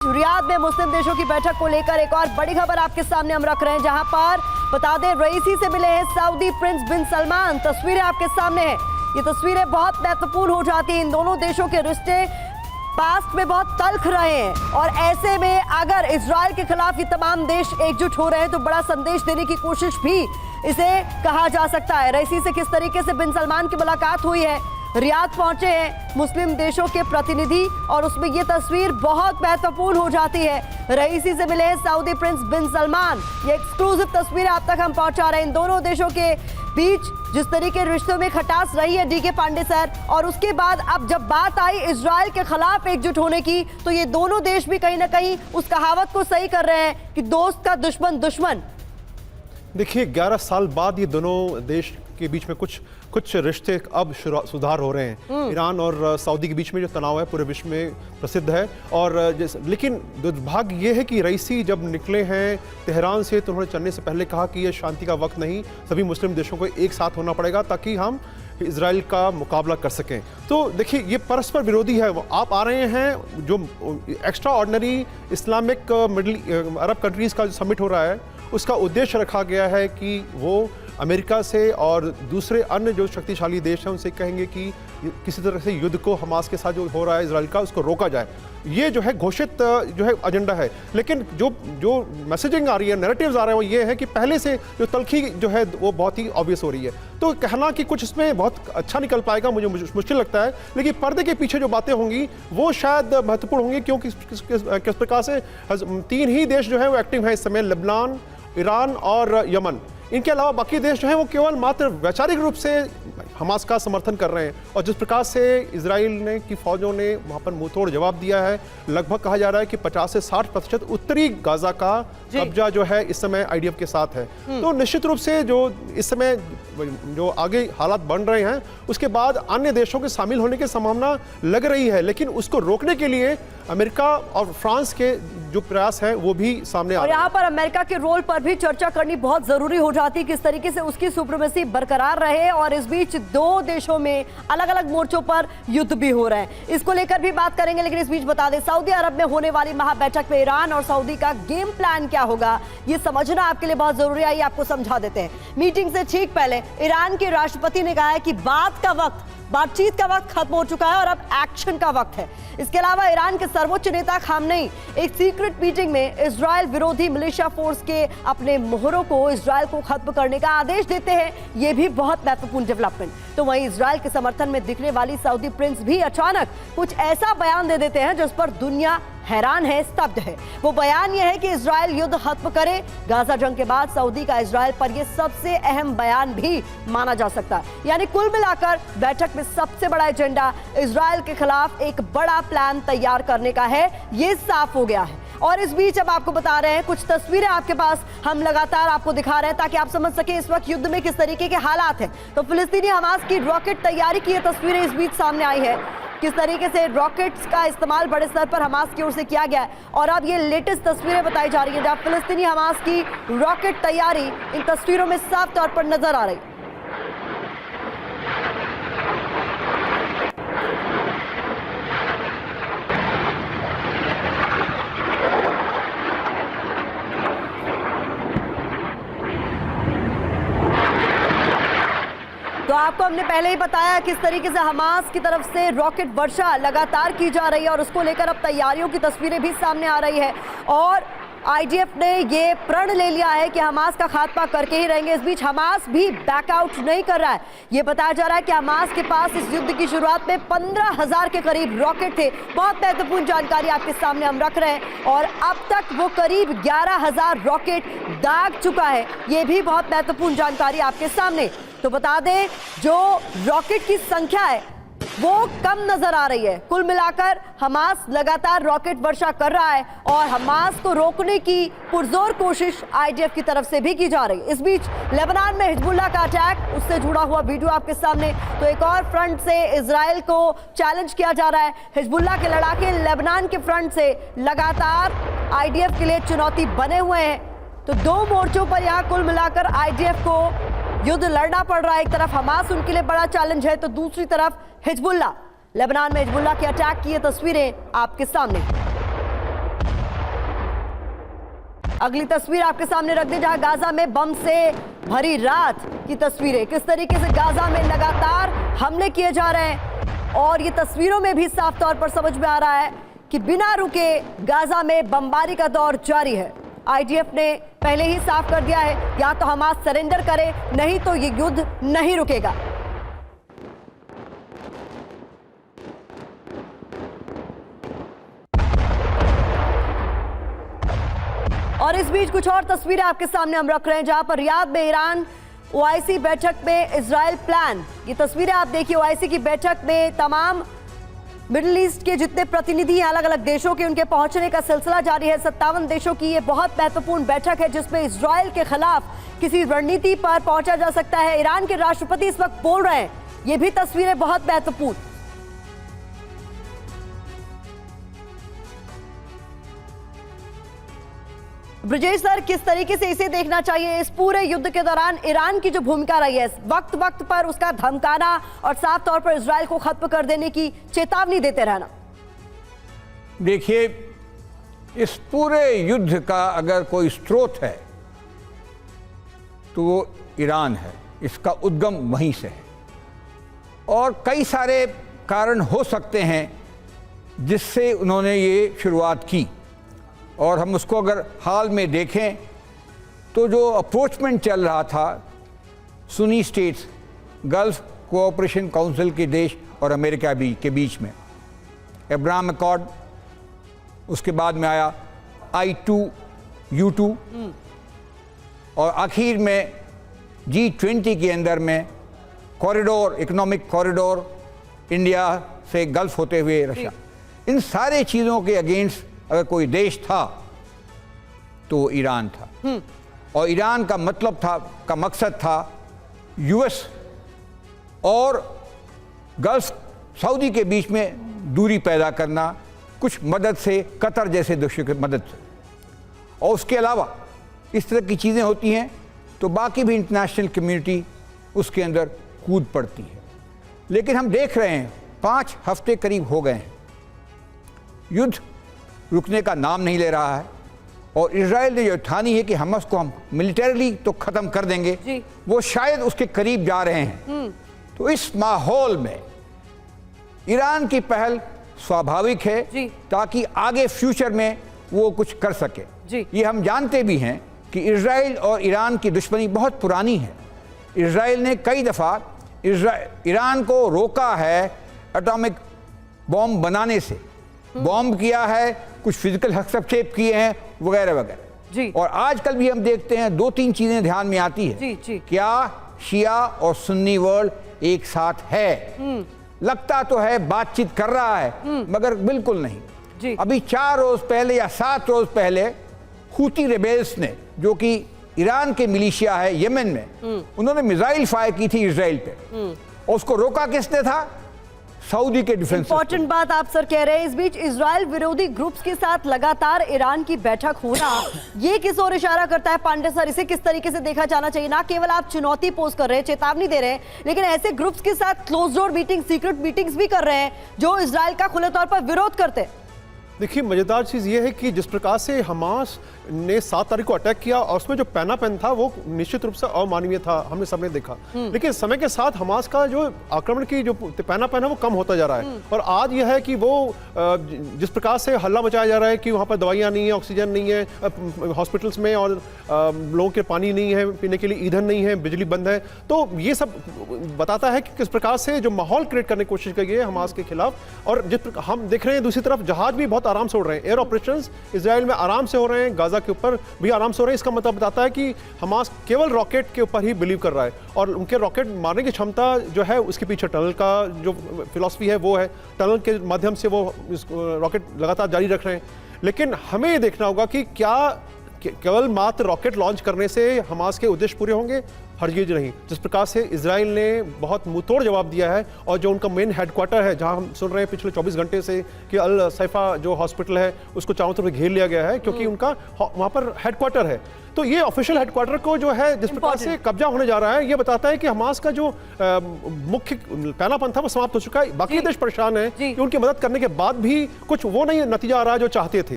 Riyadh में मुस्लिम देशों की बैठक को लेकर एक और बड़ी खबर आपके सामने हम रख रहे हैं, जहां पर बता दें रईसी से मिले हैं सऊदी प्रिंस बिन सलमान। तस्वीरें आपके सामने हैं। ये तस्वीरें बहुत महत्वपूर्ण हो जाती हैं। इन दोनों देशों के रिश्ते पास्ट में बहुत तल्ख रहे हैं और ऐसे में अगर इजराइल के खिलाफ ये तमाम देश एकजुट हो रहे हैं तो बड़ा संदेश देने की कोशिश भी इसे कहा जा सकता है। रईसी से किस तरीके से बिन सलमान की मुलाकात हुई है, रियाद पहुंचे हैं मुस्लिम देशों के प्रतिनिधि और उसमें ये तस्वीर बहुत महत्वपूर्ण हो जाती है। रईसी से मिले सऊदी प्रिंस बिन सलमान। ये एक्सक्लूसिव तस्वीर आप तक हम पहुंचा रहे हैं। इन दोनों देशों के बीच जिस तरीके रिश्तों में खटास रही है डीके पांडे सर, और उसके बाद अब जब बात आई इजराइल के खिलाफ एकजुट होने की तो ये दोनों देश भी कहीं ना कहीं उस कहावत को सही कर रहे हैं कि दोस्त का दुश्मन दुश्मन। देखिए 11 साल बाद ये दोनों देश के बीच में कुछ रिश्ते अब सुधार हो रहे हैं। ईरान और सऊदी के बीच में जो तनाव है पूरे विश्व में प्रसिद्ध है। और लेकिन दुर्भाग्य ये है कि रईसी जब निकले हैं तेहरान से तो उन्होंने चलने से पहले कहा कि ये शांति का वक्त नहीं, सभी मुस्लिम देशों को एक साथ होना पड़ेगा ताकि हम इजराइल का मुकाबला कर सकें। तो देखिए ये परस्पर विरोधी है। आप आ रहे हैं जो एक्स्ट्रा ऑर्डिनरी इस्लामिक मिडिल अरब कंट्रीज़ का जो समिट हो रहा है उसका उद्देश्य रखा गया है कि वो अमेरिका से और दूसरे अन्य जो शक्तिशाली देश हैं उनसे कहेंगे कि किसी तरह से युद्ध को हमास के साथ जो हो रहा है इजराइल का उसको रोका जाए। ये जो है घोषित जो है एजेंडा है। लेकिन जो मैसेजिंग आ रही है, नैरेटिव्स आ रहे हैं वो ये है कि पहले से जो तलखी जो है वो बहुत ही ऑब्वियस हो रही है। तो कहना कि कुछ इसमें बहुत अच्छा निकल पाएगा मुझे मुश्किल लगता है। लेकिन पर्दे के पीछे जो बातें होंगी वो शायद महत्वपूर्ण होंगी, क्योंकि किस प्रकार से 3 ही देश जो है वो एक्टिव हैं इस समय, लेबनान, ईरान और यमन। इनके अलावा बाकी देश जो हैं वो केवल मात्र वैचारिक रूप से हमास का समर्थन कर रहे हैं। और जिस प्रकार से इजराइल ने की फौजों ने वहाँ पर मुंहतोड़ जवाब दिया है, लगभग कहा जा रहा है कि 50 से 60% उत्तरी गाजा का कब्जा जो है इस समय आईडीएफ के साथ है। तो निश्चित रूप से जो इस समय जो आगे हालात बन रहे हैं उसके बाद अन्य देशों के शामिल होने की संभावना लग रही है। लेकिन उसको रोकने के लिए अमेरिका और फ्रांस के जो प्रयास है वो भी सामने आ रहे हैं। और यहाँ पर अमेरिका के रोल पर भी चर्चा करनी बहुत जरूरी हो जाती है, किस तरीके से उसकी सुप्रीमेसी बरकरार रहे। और इस बीच 2 देशों में अलग अलग मोर्चों पर युद्ध भी हो रहे हैं, इसको लेकर भी बात करेंगे। लेकिन इस बीच बता दें सऊदी अरब में होने वाली महाबैठक में ईरान और सऊदी का गेम प्लान क्या होगा ये समझना आपके लिए बहुत जरूरी है। आपको समझा देते हैं। मीटिंग से ठीक पहले ईरान के राष्ट्रपति ने कहा है कि बातचीत का वक्त खत्म हो चुका है और अब एक्शन का वक्त है। इसके अलावा ईरान के सर्वोच्च नेता खामनेई एक सीक्रेट मीटिंग में इजराइल विरोधी मिलिशिया फोर्स के अपने मोहरों को इजराइल को खत्म करने का आदेश देते हैं। यह भी बहुत महत्वपूर्ण डेवलपमेंट। तो वहीं इजराइल के समर्थन में दिखने वाली सऊदी प्रिंस भी अचानक कुछ ऐसा बयान दे देते हैं जिस पर दुनिया हैरान है, स्तब्ध है। वो बयान यह है कि इजराइल युद्ध खत्म करे। गाजा जंग के बाद सऊदी का इजराइल पर यह सबसे अहम बयान भी माना जा सकता है। यानी कुल मिलाकर बैठक में सबसे बड़ा एजेंडा इजराइल के खिलाफ एक बड़ा प्लान तैयार करने का है, ये साफ हो गया है। और इस बीच अब आपको बता रहे हैं कुछ तस्वीरें आपके पास हम लगातार आपको दिखा रहे हैं ताकि आप समझ सके इस वक्त युद्ध में किस तरीके के हालात हैं। तो फिलिस्तीनी हमास की रॉकेट तैयारी की ये तस्वीरें इस बीच सामने आई है, किस तरीके से रॉकेट्स का इस्तेमाल बड़े स्तर पर हमास की ओर से किया गया है। और अब ये लेटेस्ट तस्वीरें बताई जा रही हैं जहां फिलिस्तीनी हमास की रॉकेट तैयारी इन तस्वीरों में साफ तौर पर नजर आ रही। तो आपको हमने पहले ही बताया किस तरीके से हमास की तरफ से रॉकेट वर्षा लगातार की जा रही है और उसको लेकर अब तैयारियों की तस्वीरें भी सामने आ रही है। और आईडीएफ ने ये प्रण ले लिया है कि हमास का खात्मा करके ही रहेंगे। इस बीच हमास भी बैकआउट नहीं कर रहा है। ये बताया जा रहा है कि हमास के पास इस युद्ध की शुरुआत में 15,000 के करीब रॉकेट थे। बहुत महत्वपूर्ण जानकारी आपके सामने हम रख रहे हैं। और अब तक वो करीब 11,000 रॉकेट दाग चुका है। ये भी बहुत महत्वपूर्ण जानकारी आपके सामने। तो बता दें जो रॉकेट की संख्या है वो कम नजर आ रही है। कुल मिलाकर हमास लगातार रॉकेट वर्षा कर रहा है और हमास को रोकने की पुरजोर कोशिश आईडीएफ की तरफ से भी की जा रही है। इस बीच लेबनान में हिजबुल्लाह का अटैक, उससे जुड़ा हुआ वीडियो आपके सामने। तो एक और फ्रंट से इजराइल को चैलेंज किया जा रहा है। हिजबुल्लाह के लड़ाके लेबनान के फ्रंट से लगातार आईडीएफ के लिए चुनौती बने हुए हैं। तो 2 मोर्चों पर यहाँ कुल मिलाकर आईडीएफ को युद्ध लड़ना पड़ रहा है। एक तरफ हमास उनके लिए बड़ा चैलेंज है तो दूसरी तरफ हिजबुल्लाह। लेबनान में हिजबुल्लाह के अटैक की ये तस्वीरें आपके सामने। अगली तस्वीर आपके सामने रख दी, जहां गाजा में बम से भरी रात की तस्वीरें। किस तरीके से गाजा में लगातार हमले किए जा रहे हैं और ये तस्वीरों में भी साफ तौर पर समझ में आ रहा है कि बिना रुके गाजा में बमबारी का दौर जारी है। आईडीएफ ने पहले ही साफ कर दिया है, या तो हमास सरेंडर करे, नहीं तो ये युद्ध नहीं रुकेगा। और इस बीच कुछ और तस्वीरें आपके सामने हम रख रहे हैं, जहां पर रियाद में ईरान ओआईसी बैठक में इजराइल प्लान। ये तस्वीरें आप देखिए, ओआईसी की बैठक में तमाम मिडिल ईस्ट के जितने प्रतिनिधि हैं अलग अलग देशों के, उनके पहुंचने का सिलसिला जारी है। 57 देशों की ये बहुत महत्वपूर्ण बैठक है, जिसमें इजराइल के खिलाफ किसी रणनीति पर पहुंचा जा सकता है। ईरान के राष्ट्रपति इस वक्त बोल रहे हैं, ये भी तस्वीरें बहुत महत्वपूर्ण। ब्रिजेश सर, किस तरीके से इसे देखना चाहिए? इस पूरे युद्ध के दौरान ईरान की जो भूमिका रही है, वक्त वक्त पर उसका धमकाना और साफ तौर पर इजराइल को खत्म कर देने की चेतावनी देते रहना। देखिए, इस पूरे युद्ध का अगर कोई स्रोत है तो वो ईरान है। इसका उद्गम वहीं से है और कई सारे कारण हो सकते हैं जिससे उन्होंने ये शुरुआत की। और हम उसको अगर हाल में देखें तो जो अप्रोचमेंट चल रहा था Sunni states, gulf cooperation council के देश और अमेरिका भी के बीच में, अब्राहम अकॉर्ड, उसके बाद में आया I2U2 और आखिर में G20 के अंदर में कॉरिडोर, इकोनॉमिक कॉरिडोर इंडिया से गल्फ होते हुए रशिया। इन सारे चीज़ों के अगेंस्ट अगर कोई देश था तो ईरान था। और ईरान का मतलब था, का मकसद था यूएस और गल्फ सऊदी के बीच में दूरी पैदा करना, कुछ मदद से, कतर जैसे देशों की मदद से। और उसके अलावा इस तरह की चीज़ें होती हैं तो बाकी भी इंटरनेशनल कम्युनिटी उसके अंदर कूद पड़ती है। लेकिन हम देख रहे हैं 5 हफ्ते करीब हो गए हैं, युद्ध रुकने का नाम नहीं ले रहा है और इजराइल ने जो ठानी है कि हमास को हम मिलिटरीली तो ख़त्म कर देंगे, वो शायद उसके करीब जा रहे हैं। तो इस माहौल में ईरान की पहल स्वाभाविक है ताकि आगे फ्यूचर में वो कुछ कर सके। ये हम जानते भी हैं कि इजराइल और ईरान की दुश्मनी बहुत पुरानी है। इजराइल ने कई दफ़ा ईरान को रोका है एटॉमिक बॉम्ब बनाने से, बॉम्ब किया है, कुछ फिजिकल हस्तक्षेप किए हैं वगैरह वगैरह। और आजकल भी हम देखते हैं 2-3 चीजें ध्यान में आती है। क्या शिया और सुन्नी वर्ल्ड एक साथ है? लगता तो है बातचीत कर रहा है मगर बिल्कुल नहीं। अभी 4 रोज पहले या 7 रोज पहले हुती रेबेल्स ने, जो कि ईरान के मिलिशिया है यमन में, उन्होंने मिसाइल फायर की थी इजराइल पे और उसको रोका किसने था? सऊदी के डिफेंस। इंपॉर्टेंट बात आप सर कह रहे हैं। इस बीच इजराइल विरोधी ग्रुप्स के साथ लगातार ईरान की बैठक होना, ये किस ओर इशारा करता है पांडे सर? इसे किस तरीके से देखा जाना चाहिए? ना केवल आप चुनौती पोज कर रहे हैं, चेतावनी दे रहे हैं, लेकिन ऐसे ग्रुप्स के साथ close door meeting, secret meetings भी कर रहे हैं जो इजराइल का खुले तौर पर विरोध करते हैं। देखिए, मजेदार चीज़ ये है कि जिस प्रकार से हमास ने 7 तारीख को अटैक किया और उसमें जो पैनापेन था वो निश्चित रूप से अमानवीय था, हमने सबने देखा। लेकिन समय के साथ हमास का जो आक्रमण की जो पैनापेन है वो कम होता जा रहा है। और आज यह है कि वो जिस प्रकार से हल्ला मचाया जा रहा है कि वहाँ पर दवाइयाँ नहीं है, ऑक्सीजन नहीं है हॉस्पिटल्स में, और लोगों के पानी नहीं है पीने के लिए, ईंधन नहीं है, बिजली बंद है, तो ये सब बताता है कि किस प्रकार से जो माहौल क्रिएट करने की कोशिश की गई है हमास के खिलाफ। और जिस हम देख रहे हैं दूसरी तरफ जहाज भी बहुत आराम से उड़ रहे हैं, एयर ऑपरेशंस इजराइल में आराम से हो रहे हैं, गाजा के ऊपर भी आराम से हो रहे हैं। इसका मतलब बताता है कि हमास केवल रॉकेट के ऊपर ही बिलीव कर रहा है और उनके रॉकेट मारने की क्षमता जो है उसके पीछे टनल का जो फिलॉसफी है वो है, टनल के माध्यम से वो रॉकेट लगातार जारी रख रहे हैं। लेकिन हमें ये देखना होगा कि क्या केवल मात्र रॉकेट लॉन्च करने से हमास के उद्देश्य पूरे होंगे? हरगिज नहीं। जिस प्रकार से इजराइल ने बहुत मुंहतोड़ जवाब दिया है और जो उनका मेन हेडक्वार्टर है, जहां हम सुन रहे हैं पिछले 24 घंटे से कि अल सैफा जो हॉस्पिटल है उसको चारों तरफ घेर लिया गया है क्योंकि उनका वहां पर हेडक्वार्टर है। तो ये ऑफिशियल हेडक्वार्टर को जो है जिस प्रकार से कब्जा होने जा रहा है, ये बताता है कि हमास का जो मुख्य पहलापन था वो समाप्त हो चुका है। बाकी देश परेशान है कि उनकी मदद करने के बाद भी कुछ वो नहीं नतीजा आ रहा है जो चाहते थे।